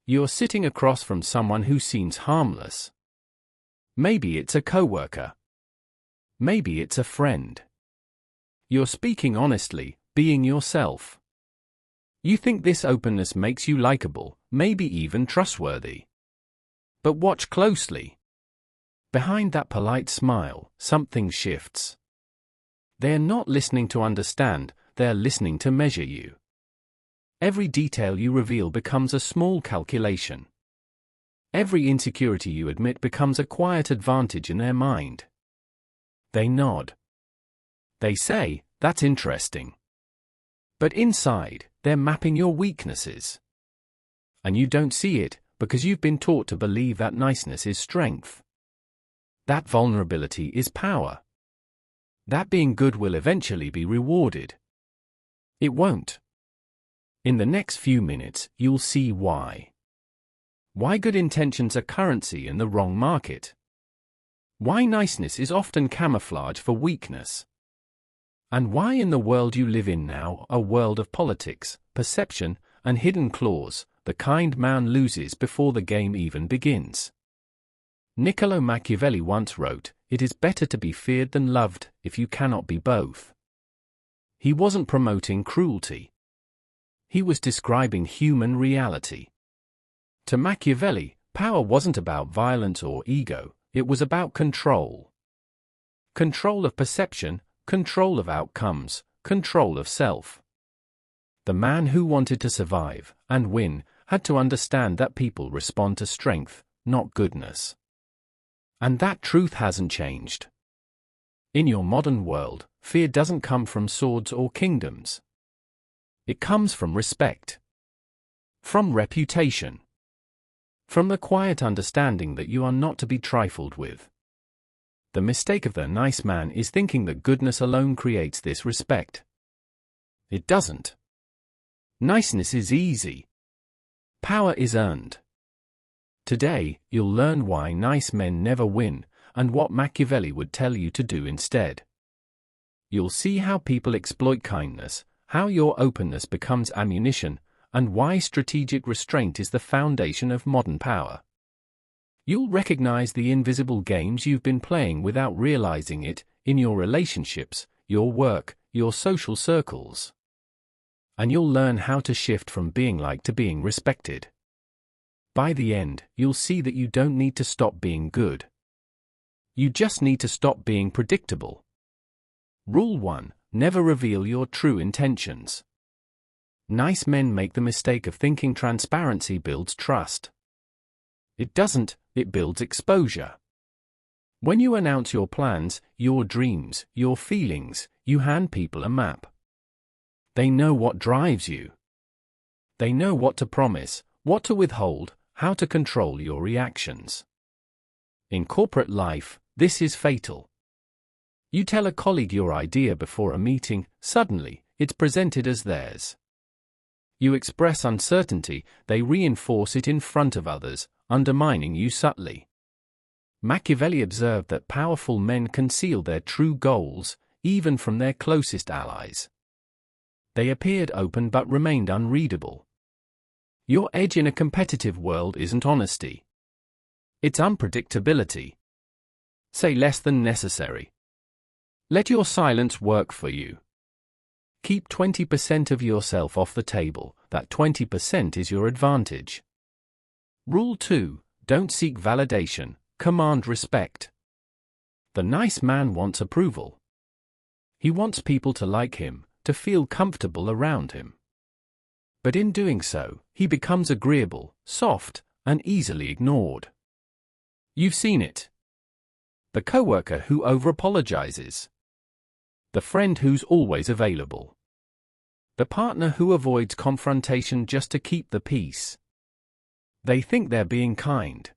You're sitting across from someone who seems harmless. Maybe it's a coworker. Maybe it's a friend. You're speaking honestly, being yourself. You think this openness makes you likable, maybe even trustworthy. But watch closely. Behind that polite smile, something shifts. They're not listening to understand, they're listening to measure you. Every detail you reveal becomes a small calculation. Every insecurity you admit becomes a quiet advantage in their mind. They nod. They say, "That's interesting." But inside, they're mapping your weaknesses. And you don't see it, because you've been taught to believe that niceness is strength. That vulnerability is power. That being good will eventually be rewarded. It won't. In the next few minutes, you'll see why. Why good intentions are currency in the wrong market. Why niceness is often camouflage for weakness. And why in the world you live in now, a world of politics, perception, and hidden claws, the kind man loses before the game even begins. Niccolo Machiavelli once wrote, "It is better to be feared than loved, if you cannot be both." He wasn't promoting cruelty. He was describing human reality. To Machiavelli, power wasn't about violence or ego, it was about control. Control of perception, control of outcomes, control of self. The man who wanted to survive and win had to understand that people respond to strength, not goodness. And that truth hasn't changed. In your modern world, fear doesn't come from swords or kingdoms. It comes from respect. From reputation. From the quiet understanding that you are not to be trifled with. The mistake of the nice man is thinking that goodness alone creates this respect. It doesn't. Niceness is easy. Power is earned. Today, you'll learn why nice men never win, and what Machiavelli would tell you to do instead. You'll see how people exploit kindness, how your openness becomes ammunition, and why strategic restraint is the foundation of modern power. You'll recognize the invisible games you've been playing without realizing it, in your relationships, your work, your social circles. And you'll learn how to shift from being liked to being respected. By the end, you'll see that you don't need to stop being good. You just need to stop being predictable. Rule 1: Never reveal your true intentions. Nice men make the mistake of thinking transparency builds trust. It doesn't, it builds exposure. When you announce your plans, your dreams, your feelings, you hand people a map. They know what drives you. They know what to promise, what to withhold, how to control your reactions. In corporate life, this is fatal. You tell a colleague your idea before a meeting, suddenly, it's presented as theirs. You express uncertainty, they reinforce it in front of others, undermining you subtly. Machiavelli observed that powerful men conceal their true goals, even from their closest allies. They appeared open but remained unreadable. Your edge in a competitive world isn't honesty. It's unpredictability. Say less than necessary. Let your silence work for you. Keep 20% of yourself off the table, that 20% is your advantage. Rule 2: Don't seek validation, command respect. The nice man wants approval. He wants people to like him, to feel comfortable around him. But in doing so, he becomes agreeable, soft, and easily ignored. You've seen it. The coworker who over-apologizes. The friend who's always available. The partner who avoids confrontation just to keep the peace. They think they're being kind.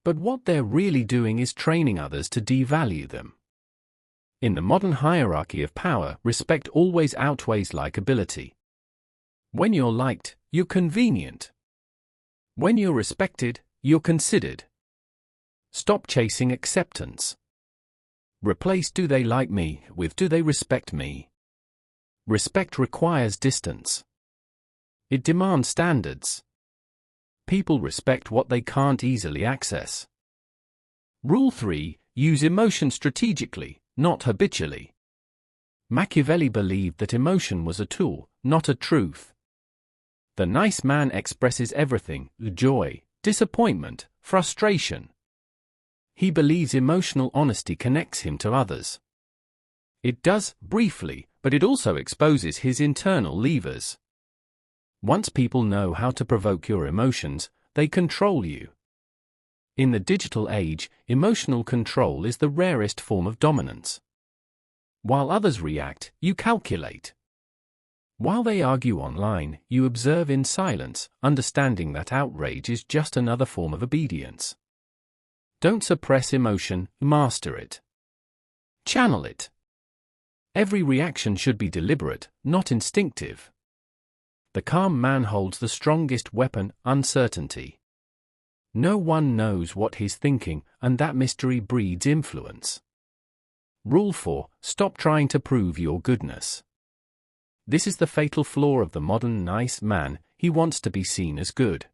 But what they're really doing is training others to devalue them. In the modern hierarchy of power, respect always outweighs likability. When you're liked, you're convenient. When you're respected, you're considered. Stop chasing acceptance. Replace "do they like me" with "do they respect me." Respect requires distance. It demands standards. People respect what they can't easily access. Rule 3. Use emotion strategically, not habitually. Machiavelli believed that emotion was a tool, not a truth. The nice man expresses everything: joy, disappointment, frustration. He believes emotional honesty connects him to others. It does, briefly, but it also exposes his internal levers. Once people know how to provoke your emotions, they control you. In the digital age, emotional control is the rarest form of dominance. While others react, you calculate. While they argue online, you observe in silence, understanding that outrage is just another form of obedience. Don't suppress emotion, master it. Channel it. Every reaction should be deliberate, not instinctive. The calm man holds the strongest weapon: uncertainty. No one knows what he's thinking, and that mystery breeds influence. Rule 4. Stop trying to prove your goodness. This is the fatal flaw of the modern nice man: he wants to be seen as good.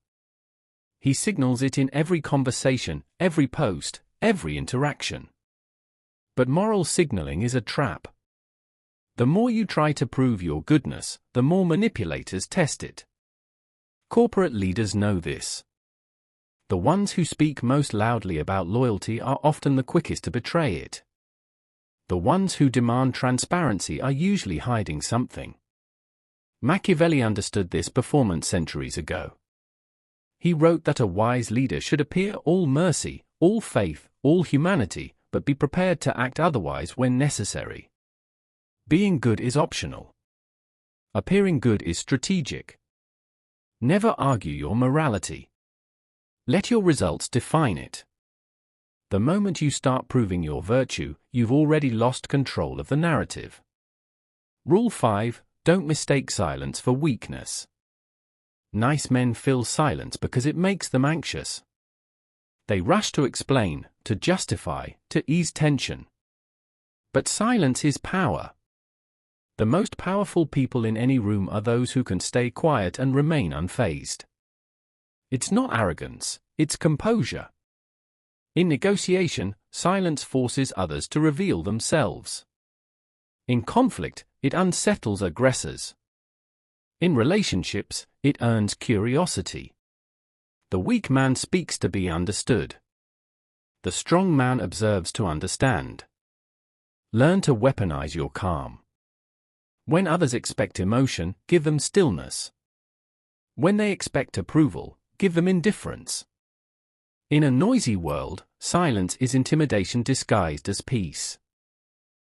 He signals it in every conversation, every post, every interaction. But moral signaling is a trap. The more you try to prove your goodness, the more manipulators test it. Corporate leaders know this. The ones who speak most loudly about loyalty are often the quickest to betray it. The ones who demand transparency are usually hiding something. Machiavelli understood this performance centuries ago. He wrote that a wise leader should appear all mercy, all faith, all humanity, but be prepared to act otherwise when necessary. Being good is optional. Appearing good is strategic. Never argue your morality. Let your results define it. The moment you start proving your virtue, you've already lost control of the narrative. Rule 5. Don't mistake silence for weakness. Nice men fill silence because it makes them anxious. They rush to explain, to justify, to ease tension. But silence is power. The most powerful people in any room are those who can stay quiet and remain unfazed. It's not arrogance, it's composure. In negotiation, silence forces others to reveal themselves. In conflict, it unsettles aggressors. In relationships, it earns curiosity. The weak man speaks to be understood. The strong man observes to understand. Learn to weaponize your calm. When others expect emotion, give them stillness. When they expect approval, give them indifference. In a noisy world, silence is intimidation disguised as peace.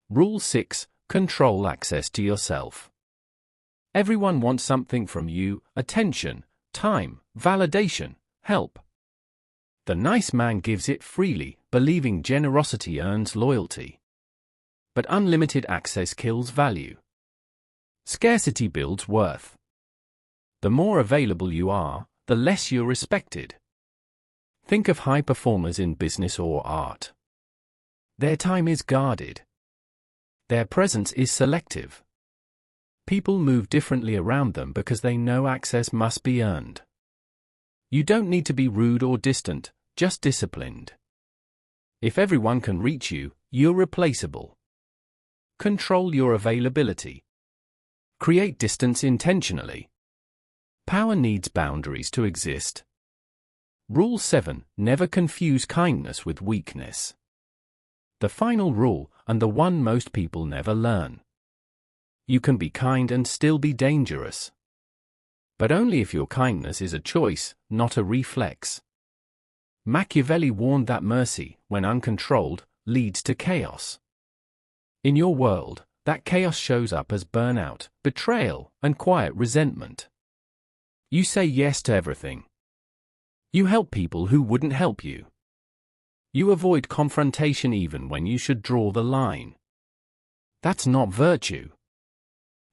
Rule 6. Control access to yourself. Everyone wants something from you: attention, time, validation, help. The nice man gives it freely, believing generosity earns loyalty. But unlimited access kills value. Scarcity builds worth. The more available you are, the less you're respected. Think of high performers in business or art. Their time is guarded. Their presence is selective. People move differently around them because they know access must be earned. You don't need to be rude or distant, just disciplined. If everyone can reach you, you're replaceable. Control your availability. Create distance intentionally. Power needs boundaries to exist. Rule 7. Never confuse kindness with weakness. The final rule, and the one most people never learn. You can be kind and still be dangerous. But only if your kindness is a choice, not a reflex. Machiavelli warned that mercy, when uncontrolled, leads to chaos. In your world, that chaos shows up as burnout, betrayal, and quiet resentment. You say yes to everything. You help people who wouldn't help you. You avoid confrontation even when you should draw the line. That's not virtue.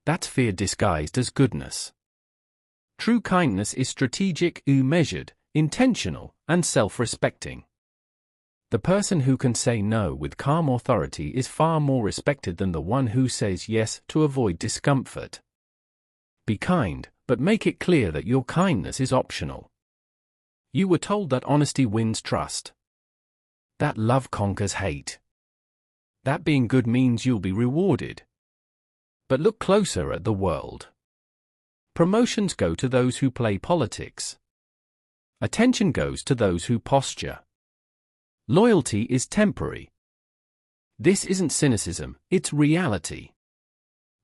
That's fear disguised as goodness. True kindness is strategic, measured, intentional, and self-respecting. The person who can say no with calm authority is far more respected than the one who says yes to avoid discomfort. Be kind, but make it clear that your kindness is optional. You were told that honesty wins trust. That love conquers hate. That being good means you'll be rewarded. But look closer at the world. Promotions go to those who play politics. Attention goes to those who posture. Loyalty is temporary. This isn't cynicism, it's reality.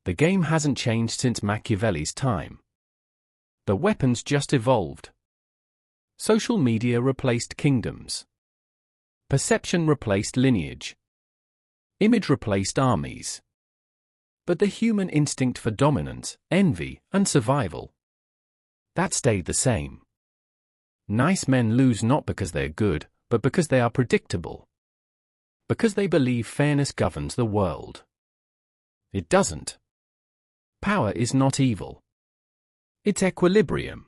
The game hasn't changed since Machiavelli's time. The weapons just evolved. Social media replaced kingdoms. Perception replaced lineage. Image replaced armies. But the human instinct for dominance, envy, and survival, that stayed the same. Nice men lose not because they're good, but because they are predictable. Because they believe fairness governs the world. It doesn't. Power is not evil. It's equilibrium.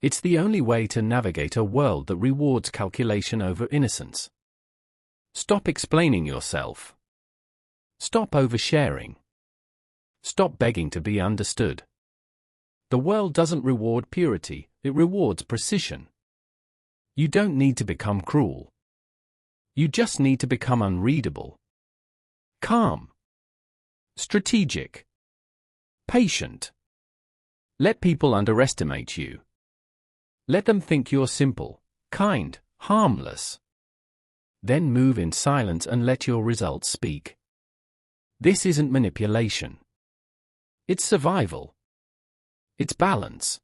It's the only way to navigate a world that rewards calculation over innocence. Stop explaining yourself. Stop oversharing. Stop begging to be understood. The world doesn't reward purity, it rewards precision. You don't need to become cruel. You just need to become unreadable. Calm. Strategic. Patient. Let people underestimate you. Let them think you're simple, kind, harmless. Then move in silence and let your results speak. This isn't manipulation. It's survival. It's balance.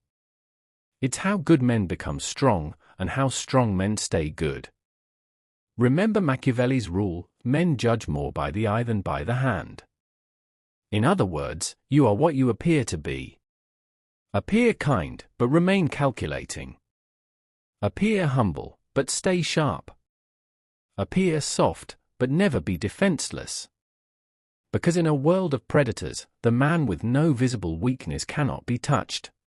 It's how good men become strong, and how strong men stay good. Remember Machiavelli's rule, men judge more by the eye than by the hand. In other words, you are what you appear to be. Appear kind, but remain calculating. Appear humble, but stay sharp. Appear soft, but never be defenseless. Because in a world of predators, the man with no visible weakness cannot be touched.